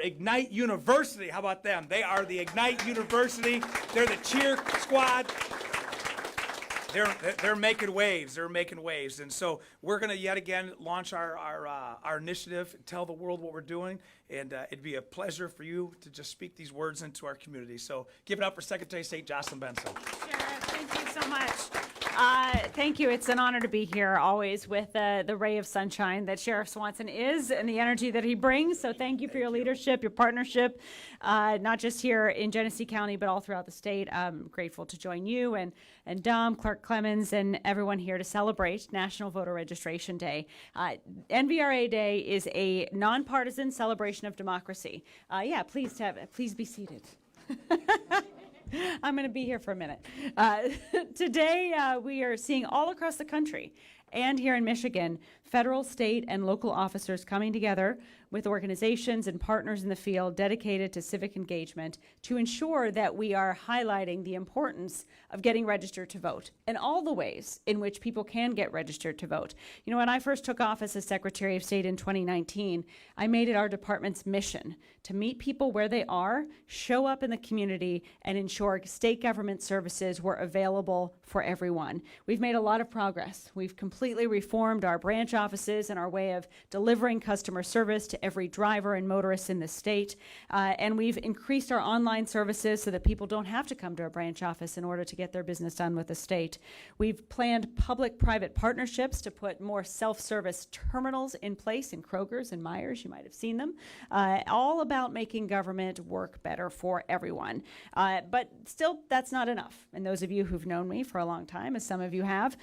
Ignite University. How about them? They are the Ignite University. They're the cheer squad. They're making waves. They're making waves. And so we're going to yet again launch our initiative, tell the world what we're doing, and it'd be a pleasure for you to just speak these words into our community. So give it up for Secretary of State Jocelyn Benson. Sheriff, thank you so much. Thank you. It's an honor to be here always with the ray of sunshine that Sheriff Swanson is and the energy that he brings. So thank you for your leadership, your partnership, not just here in Genesee County, but all throughout the state. I'm grateful to join you and Dom, Clerk Clemens, and everyone here to celebrate National Voter Registration Day. NVRA Day is a nonpartisan celebration of democracy. Please be seated. I'm going to be here for a minute. Today, we are seeing all across the country and here in Michigan, federal, state, and local officers coming together with organizations and partners in the field dedicated to civic engagement to ensure that we are highlighting the importance of getting registered to vote and all the ways in which people can get registered to vote. You know, when I first took office as Secretary of State in 2019, I made it our department's mission to meet people where they are, show up in the community, and ensure state government services were available for everyone. We've made a lot of progress. We've completely reformed our branch offices and our way of delivering customer service to every driver and motorist in the state. And we've increased our online services so that people don't have to come to a branch office in order to get their business done with the state. We've planned public-private partnerships to put more self-service terminals in place in Kroger's and Myers. You might have seen them. All about making government work better for everyone. But still, that's not enough. And those of you who've known me for a long time, as some of you have,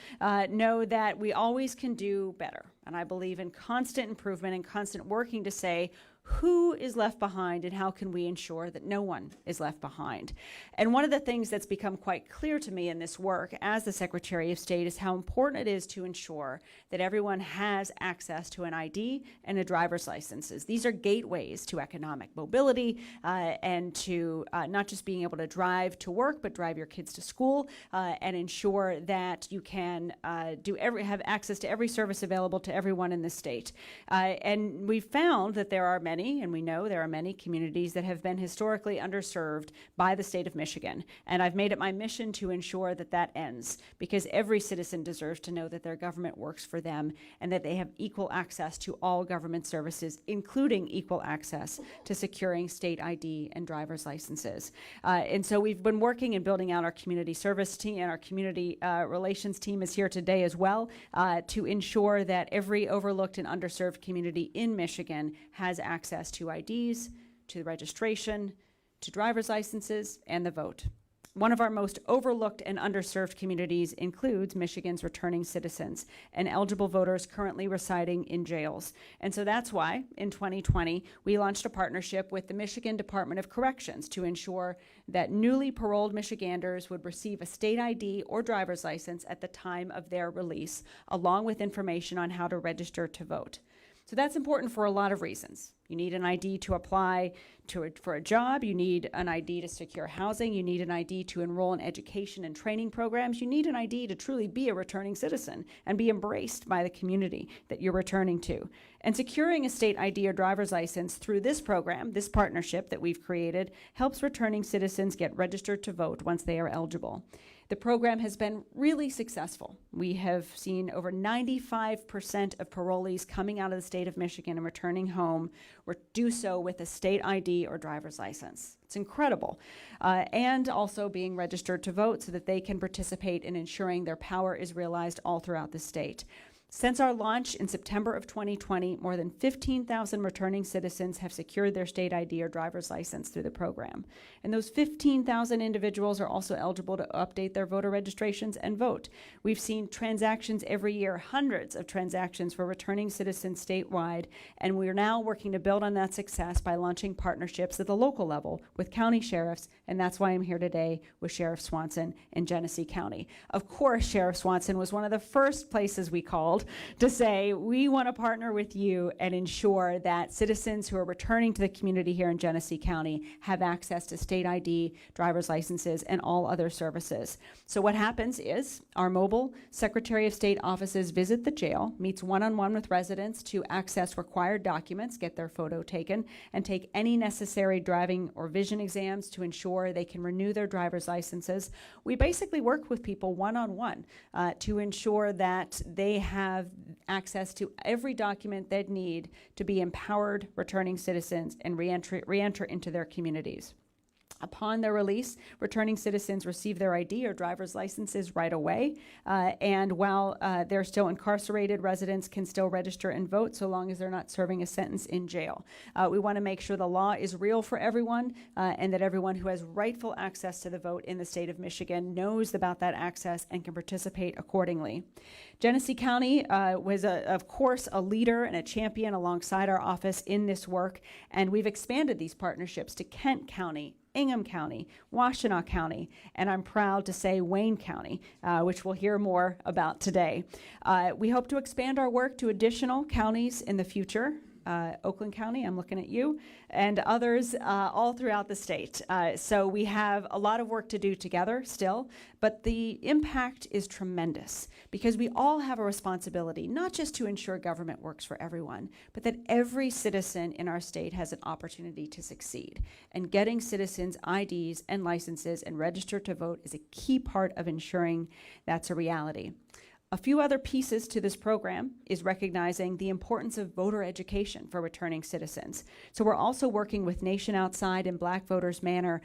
know that we always can do better. And I believe in constant improvement and constant working to say, who is left behind and how can we ensure that no one is left behind? And one of the things that's become quite clear to me in this work as the Secretary of State is how important it is to ensure that everyone has access to an ID and a driver's licenses. These are gateways to economic mobility and to not just being able to drive to work, but drive your kids to school and ensure that you can have access to every service available to everyone in the state. And we found that there are many, and we know there are many communities that have been historically underserved by the state of Michigan. And I've made it my mission to ensure that that ends, because every citizen deserves to know that their government works for them and that they have equal access to all government services, including equal access to securing state ID and driver's licenses. And so we've been working and building out our community service team, and our community relations team is here today as well to ensure that every overlooked and underserved community in Michigan has access to IDs, to registration, to driver's licenses, and the vote. One of our most overlooked and underserved communities includes Michigan's returning citizens and eligible voters currently residing in jails. And so that's why, in 2020, we launched a partnership with the Michigan Department of Corrections to ensure that newly paroled Michiganders would receive a state ID or driver's license at the time of their release, along with information on how to register to vote. So that's important for a lot of reasons. You need an ID to apply for a job. You need an ID to secure housing. You need an ID to enroll in education and training programs. You need an ID to truly be a returning citizen and be embraced by the community that you're returning to. And securing a state ID or driver's license through this program, this partnership that we've created, helps returning citizens get registered to vote once they are eligible. The program has been really successful. We have seen over 95% of parolees coming out of the state of Michigan and returning home do so with a state ID or driver's license. It's incredible. And also being registered to vote so that they can participate in ensuring their power is realized all throughout the state. Since our launch in September of 2020, more than 15,000 returning citizens have secured their state ID or driver's license through the program. And those 15,000 individuals are also eligible to update their voter registrations and vote. We've seen transactions every year, hundreds of transactions for returning citizens statewide, and we're now working to build on that success by launching partnerships at the local level with county sheriffs, and that's why I'm here today with Sheriff Swanson in Genesee County. Of course, Sheriff Swanson was one of the first places we called thrilled to say we want to partner with you and ensure that citizens who are returning to the community here in Genesee County have access to state ID, driver's licenses, and all other services. So what happens is our mobile Secretary of State offices visit the jail, meets one-on-one with residents to access required documents, get their photo taken, and take any necessary driving or vision exams to ensure they can renew their driver's licenses. We basically work with people one-on-one to ensure that they have access to every document they need to be empowered returning citizens and re-enter into their communities. Upon their release, returning citizens receive their ID or driver's licenses right away. And while they're still incarcerated, residents can still register and vote so long as they're not serving a sentence in jail. We want to make sure the law is real for everyone and that everyone who has rightful access to the vote in the state of Michigan knows about that access and can participate accordingly. Genesee County was, of course, a leader and a champion alongside our office in this work, and we've expanded these partnerships to Kent County, Ingham County, Washtenaw County, and I'm proud to say Wayne County, which we'll hear more about today. We hope to expand our work to additional counties in the future. Oakland County, I'm looking at you, and others all throughout the state. So we have a lot of work to do together still, but the impact is tremendous because we all have a responsibility, not just to ensure government works for everyone, but that every citizen in our state has an opportunity to succeed. And getting citizens IDs and licenses and register to vote is a key part of ensuring that's a reality. A few other pieces to this program is recognizing the importance of voter education for returning citizens. So we're also working with Nation Outside and Black Voters Matter,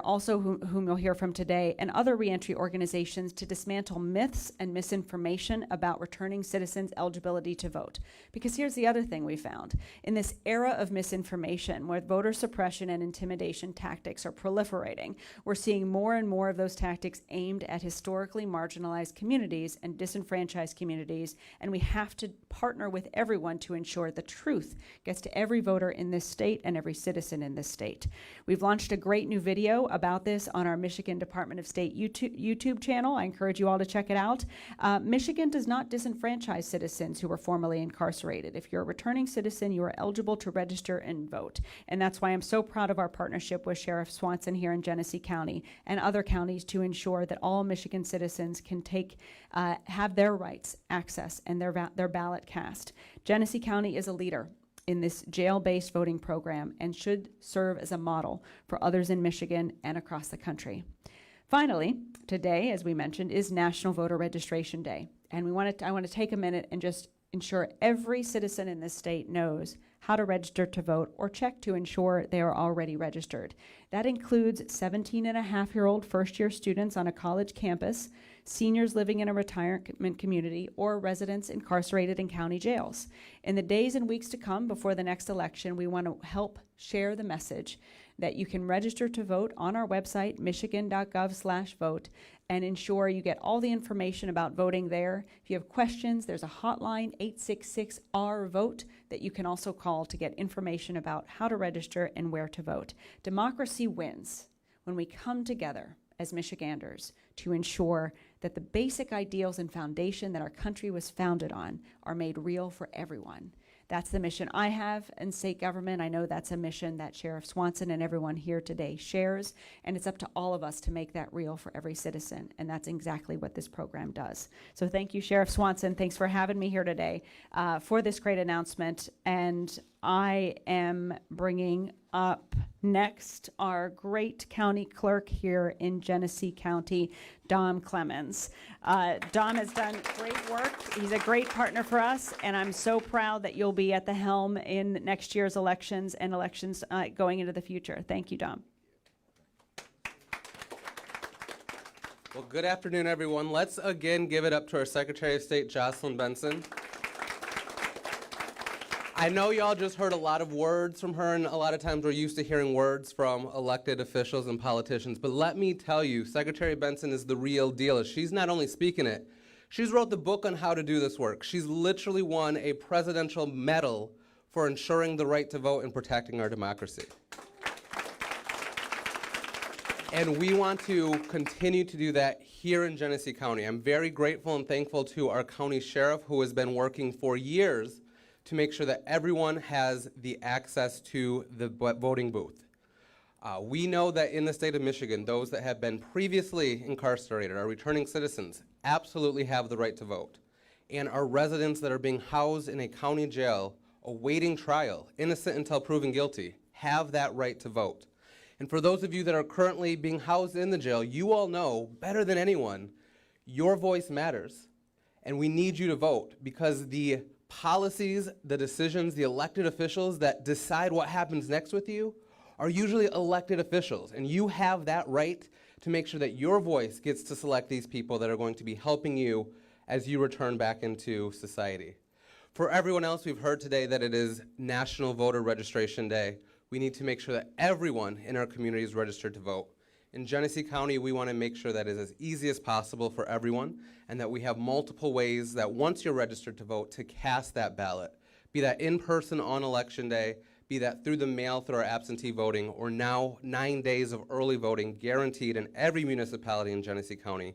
also whom you'll hear from today, and other reentry organizations to dismantle myths and misinformation about returning citizens' eligibility to vote. Because here's the other thing we found. In this era of misinformation, where voter suppression and intimidation tactics are proliferating, we're seeing more and more of those tactics aimed at historically marginalized communities and disenfranchised communities, and we have to partner with everyone to ensure the truth gets to every voter in this state and every citizen in this state. We've launched a great new video about this on our Michigan Department of State YouTube channel. I encourage you all to check it out. Michigan does not disenfranchise citizens who were formerly incarcerated. If you're a returning citizen, you are eligible to register and vote. And that's why I'm so proud of our partnership with Sheriff Swanson here in Genesee County and other counties to ensure that all Michigan citizens can have their rights, access, and their ballot cast. Genesee County is a leader in this jail-based voting program and should serve as a model for others in Michigan and across the country. Finally, today, as we mentioned, is National Voter Registration Day. And I want to take a minute and just ensure every citizen in this state knows how to register to vote or check to ensure they are already registered. That includes 17-and-a-half-year-old first-year students on a college campus, seniors living in a retirement community, or residents incarcerated in county jails. In the days and weeks to come before the next election, we want to help share the message that you can register to vote on our website, michigan.gov/vote, and ensure you get all the information about voting there. If you have questions, there's a hotline, 866-RVOTE, that you can also call to get information about how to register and where to vote. Democracy wins when we come together as Michiganders to ensure that the basic ideals and foundation that our country was founded on are made real for everyone. That's the mission I have in state government. I know that's a mission that Sheriff Swanson and everyone here today shares, and it's up to all of us to make that real for every citizen, and that's exactly what this program does. So thank you, Sheriff Swanson. Thanks for having me here today for this great announcement, and I am bringing up next our great county clerk here in Genesee County, Dom Clemens. Dom has done great work. He's a great partner for us, and I'm so proud that you'll be at the helm in next year's elections and elections going into the future. Thank you, Dom. Well, good afternoon, everyone. Let's again give it up to our Secretary of State, Jocelyn Benson. I know y'all just heard a lot of words from her, and a lot of times we're used to hearing words from elected officials and politicians, but let me tell you, Secretary Benson is the real deal. She's not only speaking it, she's wrote the book on how to do this work. She's literally won a presidential medal for ensuring the right to vote and protecting our democracy. And we want to continue to do that here in Genesee County. I'm very grateful and thankful to our county sheriff, who has been working for years to make sure that everyone has the access to the voting booth. We know that in the state of Michigan, those that have been previously incarcerated, our returning citizens, absolutely have the right to vote. And our residents that are being housed in a county jail awaiting trial, innocent until proven guilty, have that right to vote. And for those of you that are currently being housed in the jail, you all know better than anyone, your voice matters. And we need you to vote, because the policies, the decisions, the elected officials that decide what happens next with you are usually elected officials. And you have that right to make sure that your voice gets to select these people that are going to be helping you as you return back into society. For everyone else, we've heard today that it is National Voter Registration Day. We need to make sure that everyone in our community is registered to vote. In Genesee County, we want to make sure that it is as easy as possible for everyone, and that we have multiple ways that once you're registered to vote, to cast that ballot. Be that in person on Election Day, be that through the mail through our absentee voting, or now 9 days of early voting guaranteed in every municipality in Genesee County.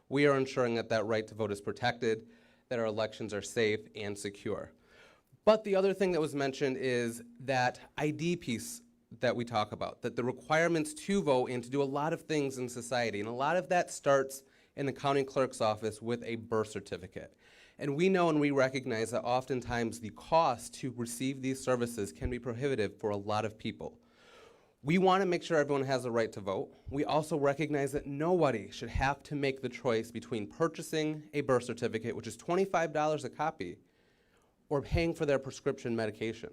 We are ensuring that that right to vote is protected, that our elections are safe and secure. But the other thing that was mentioned is that ID piece that we talk about, that the requirements to vote and to do a lot of things in society, and a lot of that starts in the county clerk's office with a birth certificate. And we know and we recognize that oftentimes the cost to receive these services can be prohibitive for a lot of people. We want to make sure everyone has a right to vote. We also recognize that nobody should have to make the choice between purchasing a birth certificate, which is $25 a copy, or paying for their prescription medication.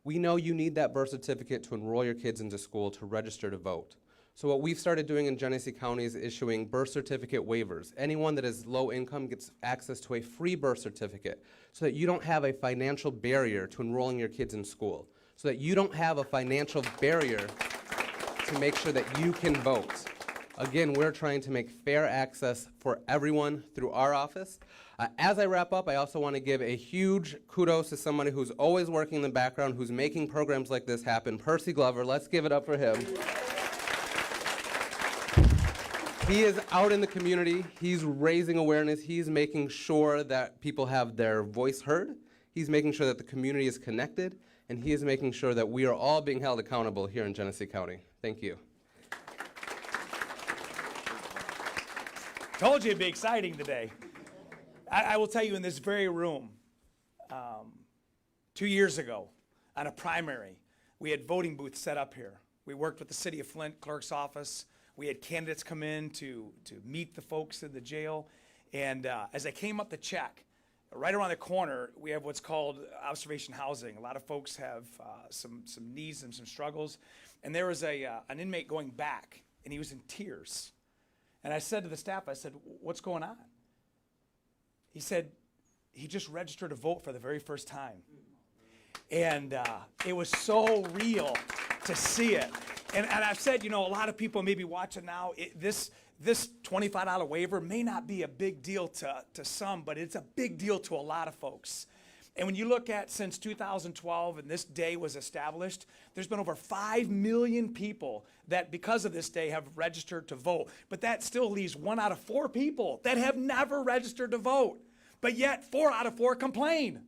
We know you need that birth certificate to enroll your kids into school to register to vote. So what we've started doing in Genesee County is issuing birth certificate waivers. Anyone that is low income gets access to a free birth certificate, so that you don't have a financial barrier to enrolling your kids in school, so that you don't have a financial barrier to make sure that you can vote. Again, we're trying to make fair access for everyone through our office. As I wrap up, I also want to give a huge kudos to somebody who's always working in the background, who's making programs like this happen, Percy Glover. Let's give it up for him. He is out in the community. He's raising awareness. He's making sure that people have their voice heard. He's making sure that the community is connected, and he is making sure that we are all being held accountable here in Genesee County. Thank you. Told you it'd be exciting today. I will tell you, in this very room, 2 years ago, on a primary, we had voting booths set up here. We worked with the City of Flint Clerk's office. We had candidates come in to meet the folks in the jail. And as I came up the check, right around the corner, we have what's called observation housing. A lot of folks have some needs and some struggles. And there was an inmate going back, and he was in tears. And I said to the staff, I said, "What's going on?" He said, he just registered to vote for the very first time. And it was so real to see it. And I've said, a lot of people may be watching now, this $25 waiver may not be a big deal to some, but it's a big deal to a lot of folks. And when you look at since 2012 and this day was established, there's been over 5 million people that because of this day have registered to vote. But that still leaves 1 out of 4 people that have never registered to vote. But yet 4 out of 4 complain.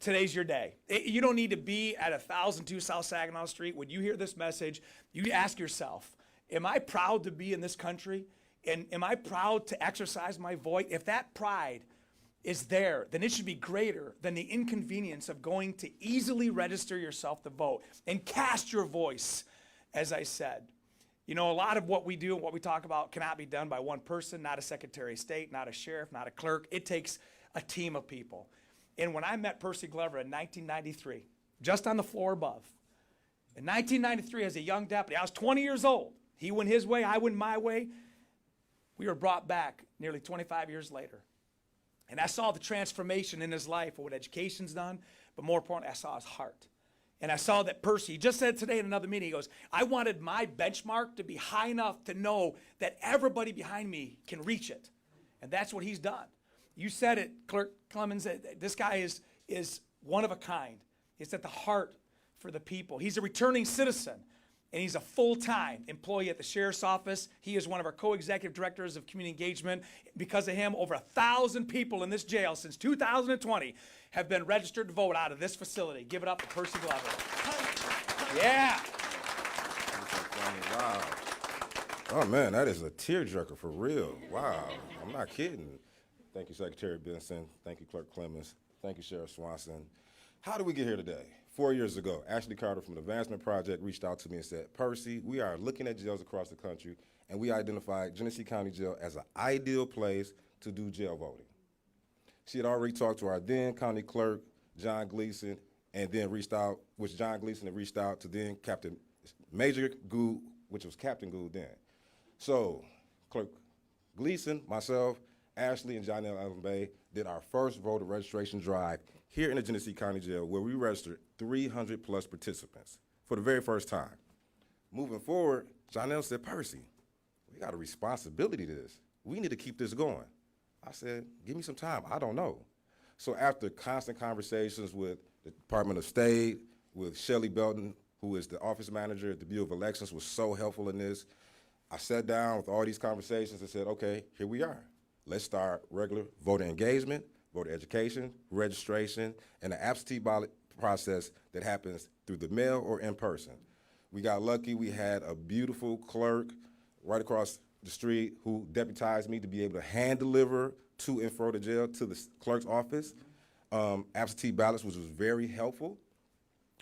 Today's your day. You don't need to be at 1002 South Saginaw Street. When you hear this message, you ask yourself, am I proud to be in this country? And am I proud to exercise my voice? If that pride is there, then it should be greater than the inconvenience of going to easily register yourself to vote and cast your voice, as I said. A lot of what we do and what we talk about cannot be done by one person, not a Secretary of State, not a sheriff, not a clerk. It takes a team of people. And when I met Percy Glover in 1993, just on the floor above, in 1993 as a young deputy, I was 20 years old. He went his way, I went my way. We were brought back nearly 25 years later. And I saw the transformation in his life of what education's done, but more importantly, I saw his heart. And I saw that Percy, he just said today in another meeting, he goes, I wanted my benchmark to be high enough to know that everybody behind me can reach it. And that's what he's done. You said it, Clerk Clemens, this guy is one of a kind. He's at the heart for the people. He's a returning citizen. and he's a full-time employee at the Sheriff's Office. He is one of our co-executive directors of community engagement. Because of him, over 1,000 people in this jail since 2020 have been registered to vote out of this facility. Give it up to Percy Glover. Yeah. Wow. Oh man, that is a tearjerker for real. Wow, I'm not kidding. Thank you, Secretary Benson. Thank you, Clerk Clemens. Thank you, Sheriff Swanson. How did we get here today? 4 years ago, Ashley Carter from the Advancement Project reached out to me and said, Percy, we are looking at jails across the country, and we identified Genesee County Jail as an ideal place to do jail voting. She had already talked to our then county clerk, John Gleason, and then reached out, which John Gleason had reached out to then Captain Major Gould, which was Captain Gould then. So, Clerk Gleason, myself, Ashley, and Jonelle Allen Bay did our first voter registration drive here in the Genesee County Jail, where we registered 300 plus participants for the very first time. Moving forward, Jonelle said, Percy, we got a responsibility to this. We need to keep this going. I said, give me some time, I don't know. So after constant conversations with the Department of State, with Shelley Belton, who is the office manager at the Bureau of Elections, was so helpful in this, I sat down with all these conversations and said, okay, here we are. Let's start regular voter engagement, voter education, registration, and the absentee ballot process that happens through the mail or in person. We got lucky, we had a beautiful clerk right across the street who deputized me to be able to hand deliver to and fro the jail to the clerk's office, absentee ballots, which was very helpful.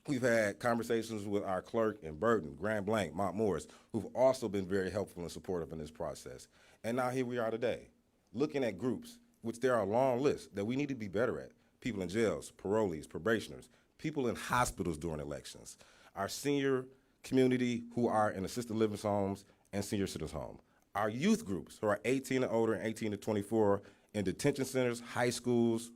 We've had conversations with our clerk in Burton, Grand Blanc, Mount Morris, who've also been very helpful and supportive in this process. And now here we are today, looking at groups, which there are a long list that we need to be better at. People in jails, parolees, probationers, people in hospitals during elections, our senior community who are in assisted living homes and senior citizens homes, our youth groups who are 18 and older and 18 to 24 in detention centers, high schools,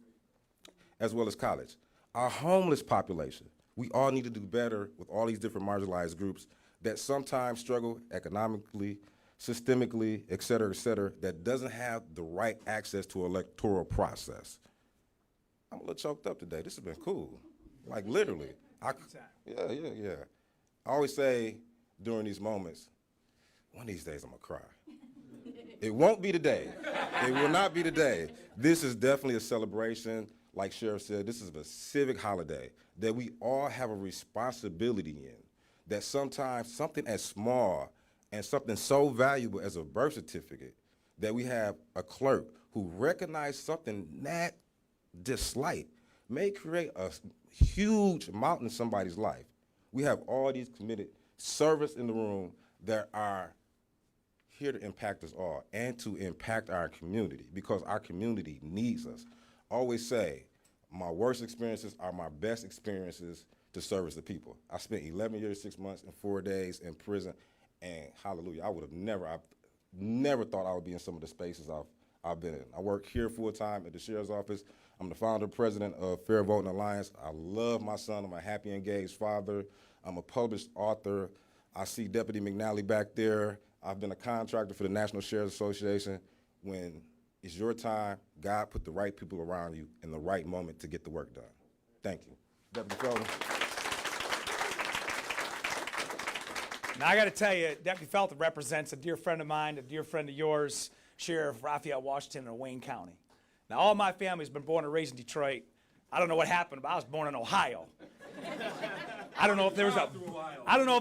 as well as college. Our homeless population. We all need to do better with all these different marginalized groups that sometimes struggle economically, systemically, et cetera, that doesn't have the right access to electoral process. I'm a little choked up today. This has been cool. Like literally. Yeah. I always say during these moments, one of these days I'm gonna cry. It won't be today. It will not be today. This is definitely a celebration. Like Sheriff said, this is a civic holiday that we all have a responsibility in, that sometimes something as small and something so valuable as a birth certificate, that we have a clerk who recognizes something that just slight may create a huge mountain in somebody's life. We have all these committed servants in the room that are here to impact us all and to impact our community, because our community needs us. I always say, my worst experiences are my best experiences to service the people. I spent 11 years, 6 months, and 4 days in prison, and hallelujah, I never thought I would be in some of the spaces I've been in. I work here full-time at the Sheriff's Office. I'm the founder and president of Fair Voting Alliance. I love my son. I'm a happy, engaged father. I'm a published author. I see Deputy McNally back there. I've been a contractor for the National Sheriff's Association. When it's your time, God put the right people around you in the right moment to get the work done. Thank you. Deputy Felton. Now, I got to tell you, Deputy Felton represents a dear friend of mine, a dear friend of yours, Sheriff Raphael Washington in Wayne County. Now, all my family's been born and raised in Detroit. I don't know what happened, but I was born in Ohio. I don't know if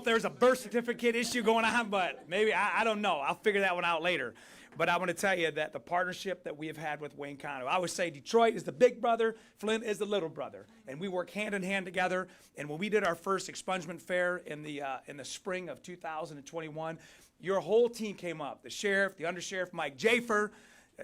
there's a birth certificate issue going on, but maybe, I don't know. I'll figure that one out later. But I want to tell you that the partnership that we have had with Wayne County, I always say Detroit is the big brother, Flint is the little brother. And we work hand in hand together. And when we did our first expungement fair in the spring of 2021, your whole team came up. The sheriff, the undersheriff, Mike Jafer,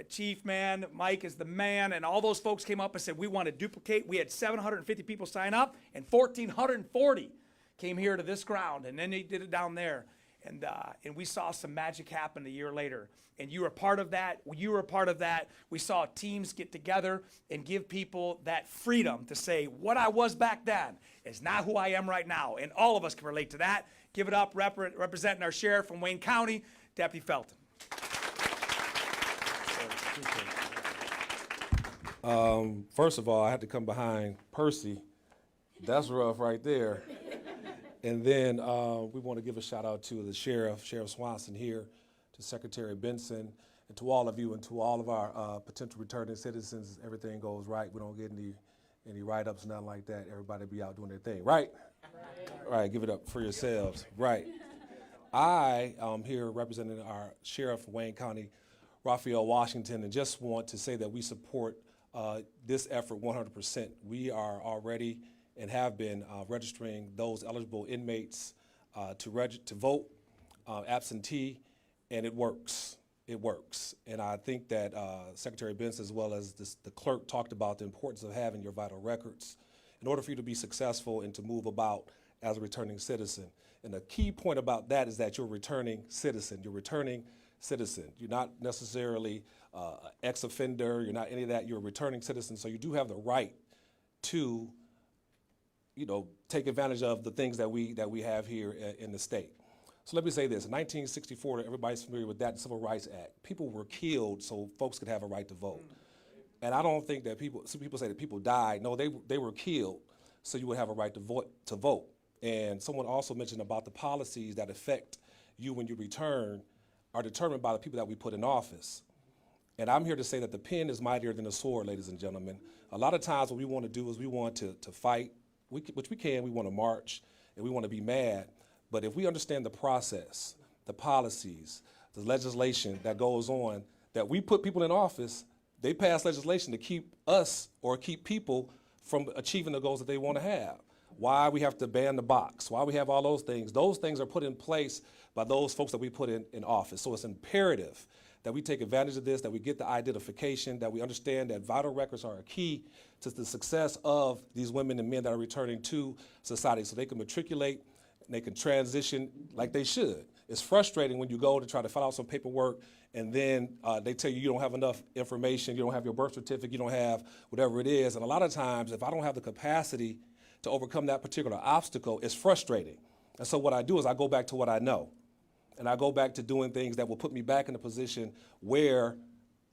chief man, Mike is the man, and all those folks came up and said, we want to duplicate. We had 750 people sign up, and 1,440 came here to this ground, and then they did it down there. And we saw some magic happen a year later. And you were part of that. You were part of that. We saw teams get together and give people that freedom to say, what I was back then is not who I am right now. And all of us can relate to that. Give it up, representing our sheriff from Wayne County, Deputy Felton. First of all, I had to come behind Percy. That's rough right there. And then we want to give a shout out to the Sheriff Swanson here, to Secretary Benson, and to all of you and to all of our potential returning citizens. Everything goes right. We don't get any write-ups, nothing like that. Everybody be out doing their thing, right? Right, give it up for yourselves, right. I am here representing our Sheriff of Wayne County, Raphael Washington, and just want to say that we support this effort 100%. We are already and have been registering those eligible inmates to vote absentee, and it works. It works. And I think that Secretary Benson, as well as the clerk, talked about the importance of having your vital records in order for you to be successful and to move about as a returning citizen. And the key point about that is that you're a returning citizen. You're a returning citizen. You're not necessarily an ex-offender. You're not any of that. You're a returning citizen. So you do have the right to, take advantage of the things that we have here in the state. So let me say this: in 1964, everybody's familiar with that, the Civil Rights Act. People were killed so folks could have a right to vote. And I don't think that some people say that people died. No, they were killed so you would have a right to vote. And someone also mentioned about the policies that affect you when you return are determined by the people that we put in office. And I'm here to say that the pen is mightier than the sword, ladies and gentlemen. A lot of times what we want to do is we want to fight, which we can. We want to march, and we want to be mad. But if we understand the process, the policies, the legislation that goes on, that we put people in office, they pass legislation to keep us or keep people from achieving the goals that they want to have. Why we have to ban the box, why we have all those things are put in place by those folks that we put in office. So it's imperative that we take advantage of this, that we get the identification, that we understand that vital records are a key to the success of these women and men that are returning to society, so they can matriculate and they can transition like they should. It's frustrating when you go to try to fill out some paperwork and then they tell you you don't have enough information, you don't have your birth certificate, you don't have whatever it is. And a lot of times, if I don't have the capacity to overcome that particular obstacle, it's frustrating. And so what I do is I go back to what I know. And I go back to doing things that will put me back in a position where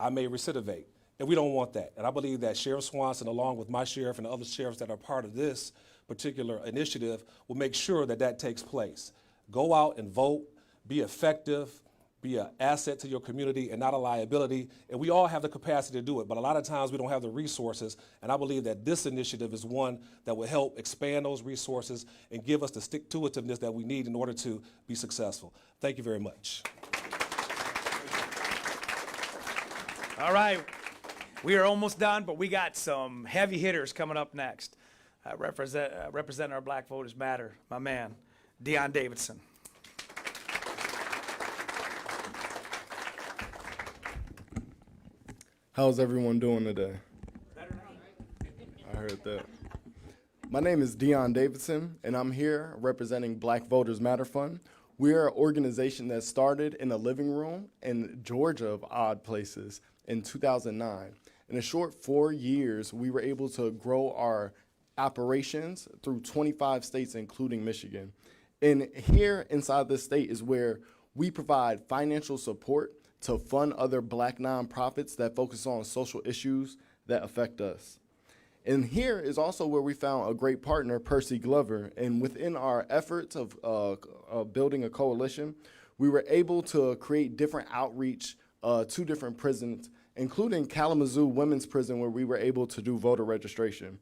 I may recidivate. And we don't want that. And I believe that Sheriff Swanson, along with my sheriff and the other sheriffs that are part of this particular initiative, will make sure that that takes place. Go out and vote, be effective, be an asset to your community and not a liability. And we all have the capacity to do it, but a lot of times we don't have the resources. And I believe that this initiative is one that will help expand those resources and give us the stick-to-itiveness that we need in order to be successful. Thank you very much. All right, we are almost done, but we got some heavy hitters coming up next. Representing our Black Voters Matter, my man, Deon Davidson. How's everyone doing today? I heard that. My name is Deon Davidson, and I'm here representing Black Voters Matter Fund. We are an organization that started in a living room in Georgia, of odd places, in 2009. In a short 4 years, we were able to grow our operations through 25 states, including Michigan. And here inside this state is where we provide financial support to fund other Black nonprofits that focus on social issues that affect us. And here is also where we found a great partner, Percy Glover. And within our efforts of building a coalition, we were able to create different outreach to different prisons, including Kalamazoo Women's Prison, where we were able to do voter registration.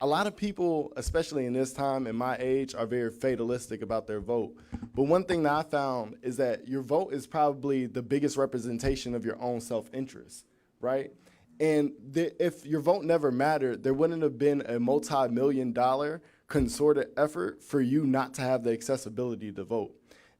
A lot of people, especially in this time and my age, are very fatalistic about their vote. But one thing that I found is that your vote is probably the biggest representation of your own self-interest, right? And if your vote never mattered, there wouldn't have been a multi-million-dollar concerted effort for you not to have the accessibility to vote.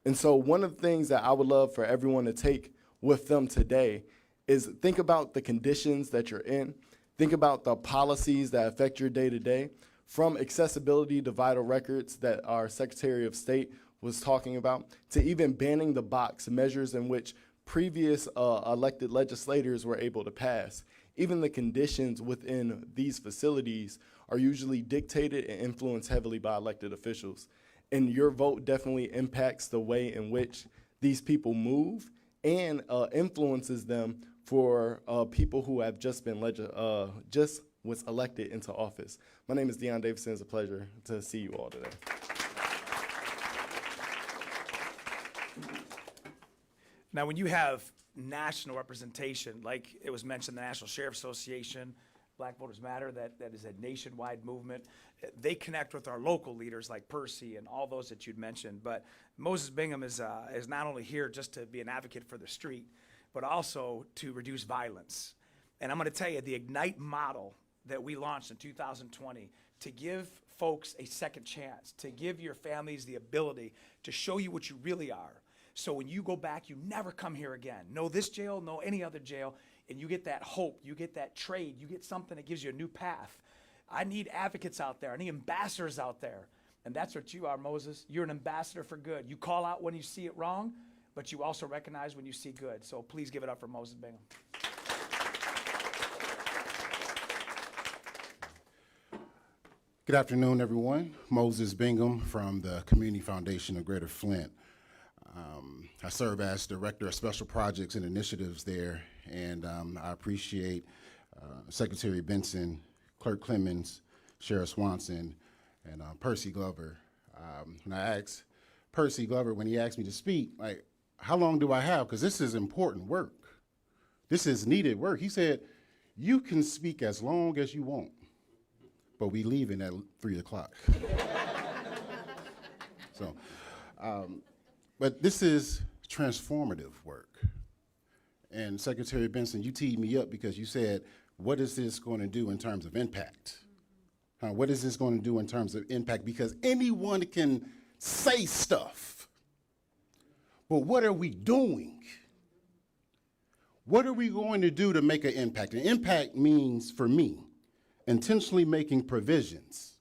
And so one of the things that I would love for everyone to take with them today is think about the conditions that you're in. Think about the policies that affect your day-to-day, from accessibility to vital records that our Secretary of State was talking about, to even banning the box, measures in which previous elected legislators were able to pass. Even the conditions within these facilities are usually dictated and influenced heavily by elected officials. And your vote definitely impacts the way in which these people move and influences them for people who have just been was elected into office. My name is Deon Davidson. It's a pleasure to see you all today. Now, when you have national representation, like it was mentioned, the National Sheriff Association, Black Voters Matter, that is a nationwide movement. They connect with our local leaders like Percy and all those that you'd mentioned. But Moses Bingham is not only here just to be an advocate for the street, but also to reduce violence. And I'm going to tell you, the Ignite model that we launched in 2020 to give folks a second chance, to give your families the ability to show you what you really are. So when you go back, you never come here again. No this jail, no any other jail, and you get that hope, you get that trade, you get something that gives you a new path. I need advocates out there. I need ambassadors out there. And that's what you are, Moses. You're an ambassador for good. You call out when you see it wrong, but you also recognize when you see good. So please give it up for Moses Bingham. Good afternoon, everyone. Moses Bingham from the Community Foundation of Greater Flint. I serve as Director of Special Projects and Initiatives there, and I appreciate Secretary Benson, Clerk Clemens, Sheriff Swanson, and Percy Glover. When I asked Percy Glover, when he asked me to speak, like, how long do I have? Because this is important work. This is needed work. He said, you can speak as long as you want, but we leaving at 3 o'clock. So, but this is transformative work. And Secretary Benson, you teed me up because you said, what is this going to do in terms of impact? What is this going to do in terms of impact? Because anyone can say stuff, but what are we doing? What are we going to do to make an impact? An impact means, for me, intentionally making provisions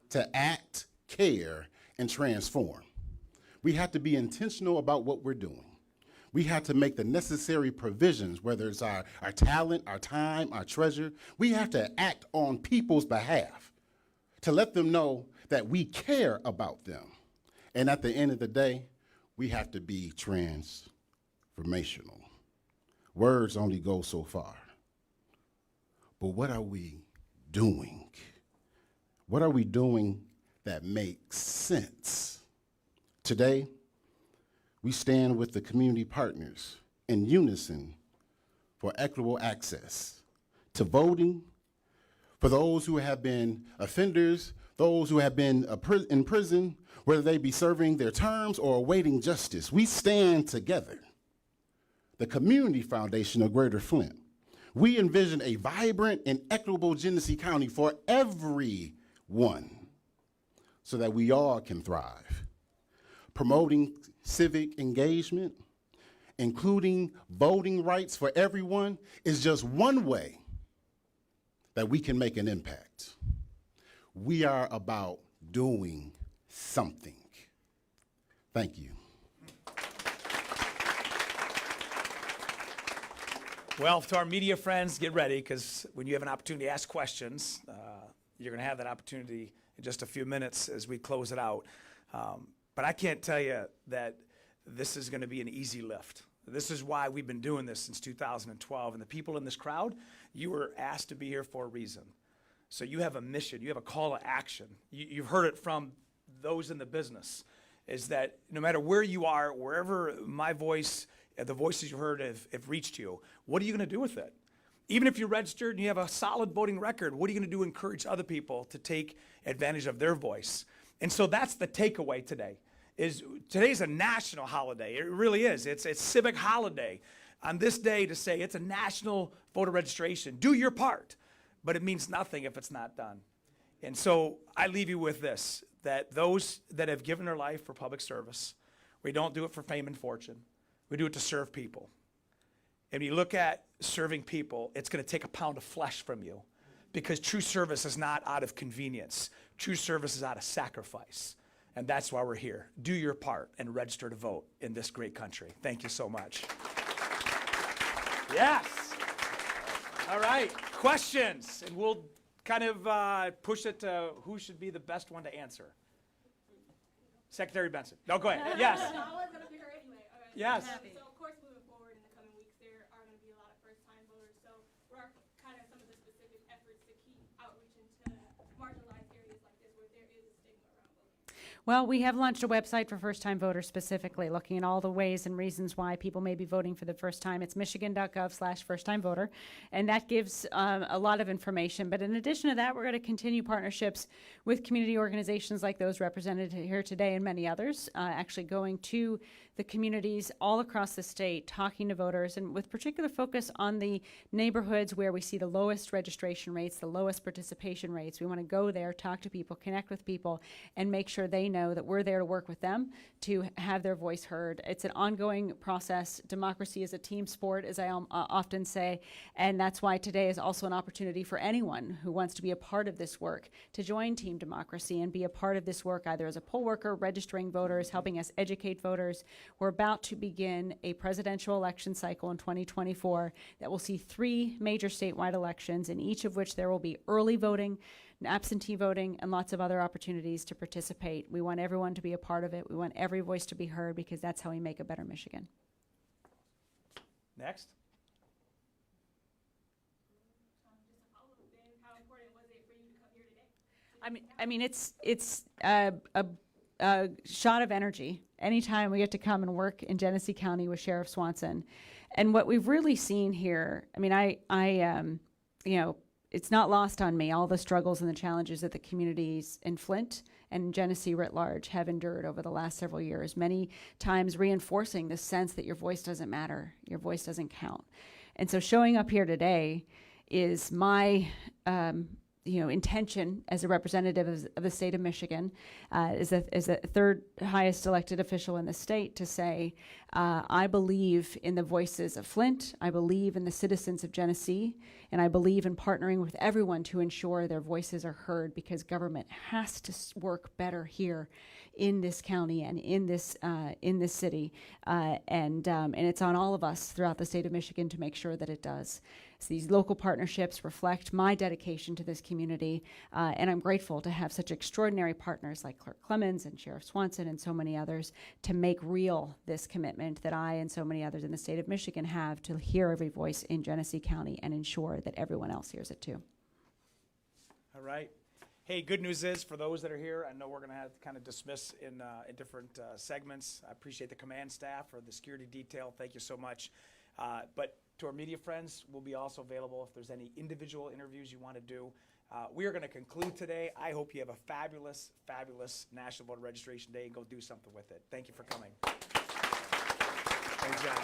to act, care, and transform. We have to be intentional about what we're doing. We have to make the necessary provisions, whether it's our talent, our time, our treasure. We have to act on people's behalf to let them know that we care about them. And at the end of the day, we have to be transformational. Words only go so far. But what are we doing? What are we doing that makes sense? Today, we stand with the community partners in unison for equitable access to voting, for those who have been offenders, those who have been in prison, whether they be serving their terms or awaiting justice. We stand together. The Community Foundation of Greater Flint. We envision a vibrant and equitable Genesee County for everyone so that we all can thrive. Promoting civic engagement, including voting rights for everyone, is just one way that we can make an impact. We are about doing something. Thank you. Well, to our media friends, get ready, because when you have an opportunity to ask questions, you're going to have that opportunity in just a few minutes as we close it out. But I can't tell you that this is going to be an easy lift. This is why we've been doing this since 2012. And the people in this crowd, you were asked to be here for a reason. So you have a mission. You have a call to action. You've heard it from those in the business, is that no matter where you are, wherever my voice, the voices you heard have reached you, what are you going to do with it? Even if you're registered and you have a solid voting record, what are you going to do to encourage other people to take advantage of their voice? And so that's the takeaway today. Today's a national holiday. It really is. It's a civic holiday on this day to say it's a national voter registration. Do your part, but it means nothing if it's not done. And so I leave you with this, that those that have given their life for public service, we don't do it for fame and fortune. We do it to serve people. And when you look at serving people, it's going to take a pound of flesh from you, because true service is not out of convenience. True service is out of sacrifice. And that's why we're here. Do your part and register to vote in this great country. Thank you so much. Yes. All right. Questions. And we'll kind of push it to who should be the best one to answer. Secretary Benson. No, go ahead. Yes. I was going to be her anyway. All right. Yes. So, of course, moving forward in the coming weeks, there are going to be a lot of first-time voters. So, what are kind of some of the specific efforts to keep outreach into marginalized areas like this where there is a stigma around voting? Well, we have launched a website for first-time voters specifically, looking at all the ways and reasons why people may be voting for the first time. It's michigan.gov/first-time-voter, and that gives a lot of information. But in addition to that, we're going to continue partnerships with community organizations like those represented here today and many others, actually going to the communities all across the state, talking to voters, and with particular focus on the neighborhoods where we see the lowest registration rates, the lowest participation rates. We want to go there, talk to people, connect with people, and make sure they know that we're there to work with them to have their voice heard. It's an ongoing process. Democracy is a team sport, as I often say, and that's why today is also an opportunity for anyone who wants to be a part of this work to join Team Democracy and be a part of this work either as a poll worker, registering voters, helping us educate voters. We're about to begin a presidential election cycle in 2024 that will see 3 major statewide elections, in each of which there will be early voting, absentee voting, and lots of other opportunities to participate. We want everyone to be a part of it. We want every voice to be heard, because that's how we make a better Michigan. Next. Just a follow-up then, how important was it for you to come here today? I mean, it's a shot of energy anytime we get to come and work in Genesee County with Sheriff Swanson. And what we've really seen here, I mean, you know, it's not lost on me, all the struggles and the challenges that the communities in Flint and Genesee writ large have endured over the last several years, many times reinforcing the sense that your voice doesn't matter, your voice doesn't count. And so showing up here today is my intention as a representative of the state of Michigan, as the third highest elected official in the state, to say, I believe in the voices of Flint, I believe in the citizens of Genesee, and I believe in partnering with everyone to ensure their voices are heard, because government has to work better here in this county and in this city, and it's on all of us throughout the state of Michigan to make sure that it does. So these local partnerships reflect my dedication to this community, and I'm grateful to have such extraordinary partners like Clerk Clemens and Sheriff Swanson and so many others to make real this commitment that I and so many others in the state of Michigan have to hear every voice in Genesee County and ensure that everyone else hears it too. All right. Hey, good news is, for those that are here, I know we're going to have to kind of dismiss in different segments. I appreciate the command staff or the security detail. Thank you so much. But to our media friends, we'll be also available if there's any individual interviews you want to do. We are going to conclude today. I hope you have a fabulous, fabulous National Voter Registration Day, and go do something with it. Thank you for coming. Great job.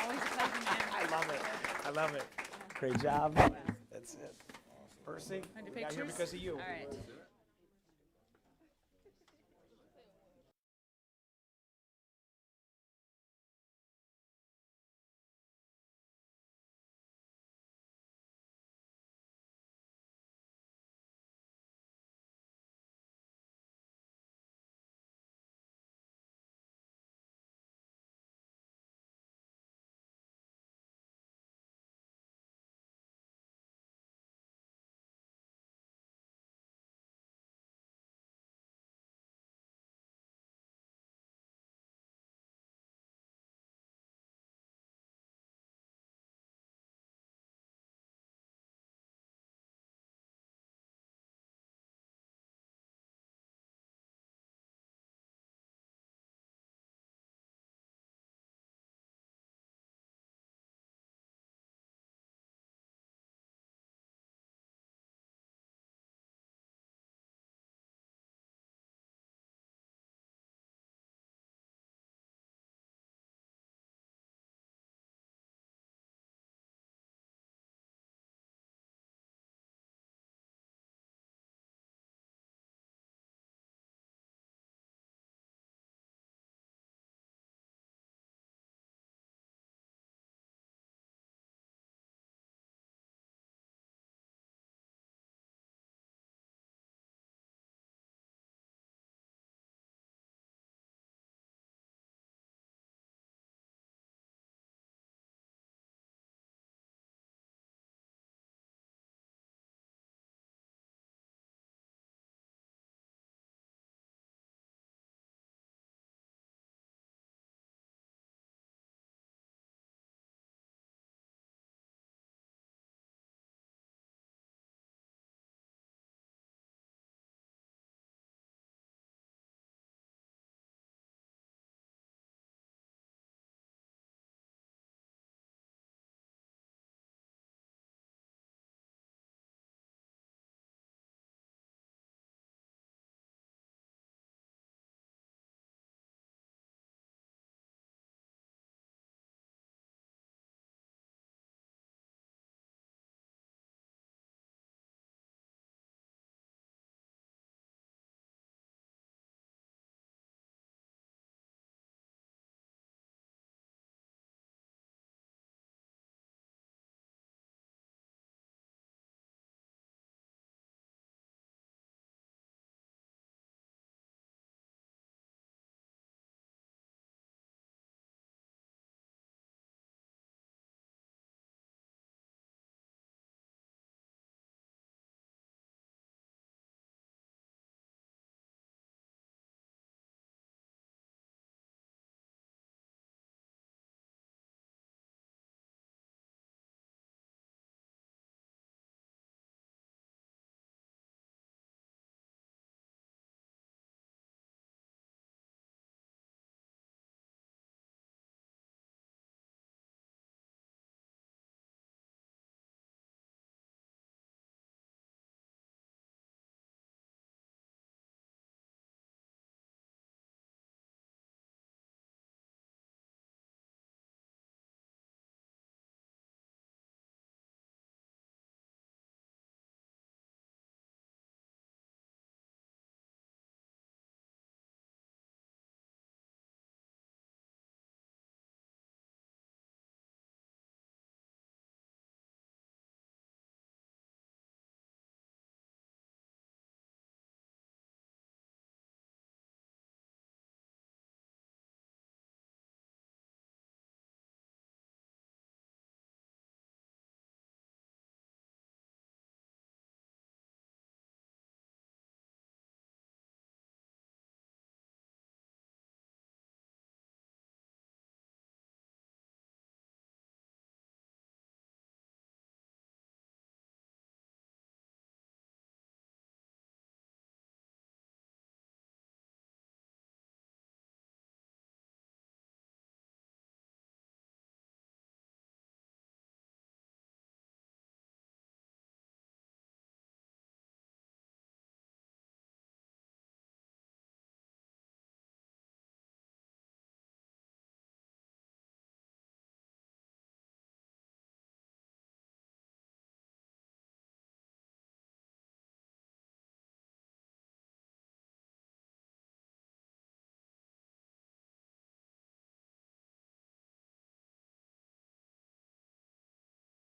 Always a pleasure, man. I love it. I love it. Great job. That's it. Percy, we got here because of you. All right.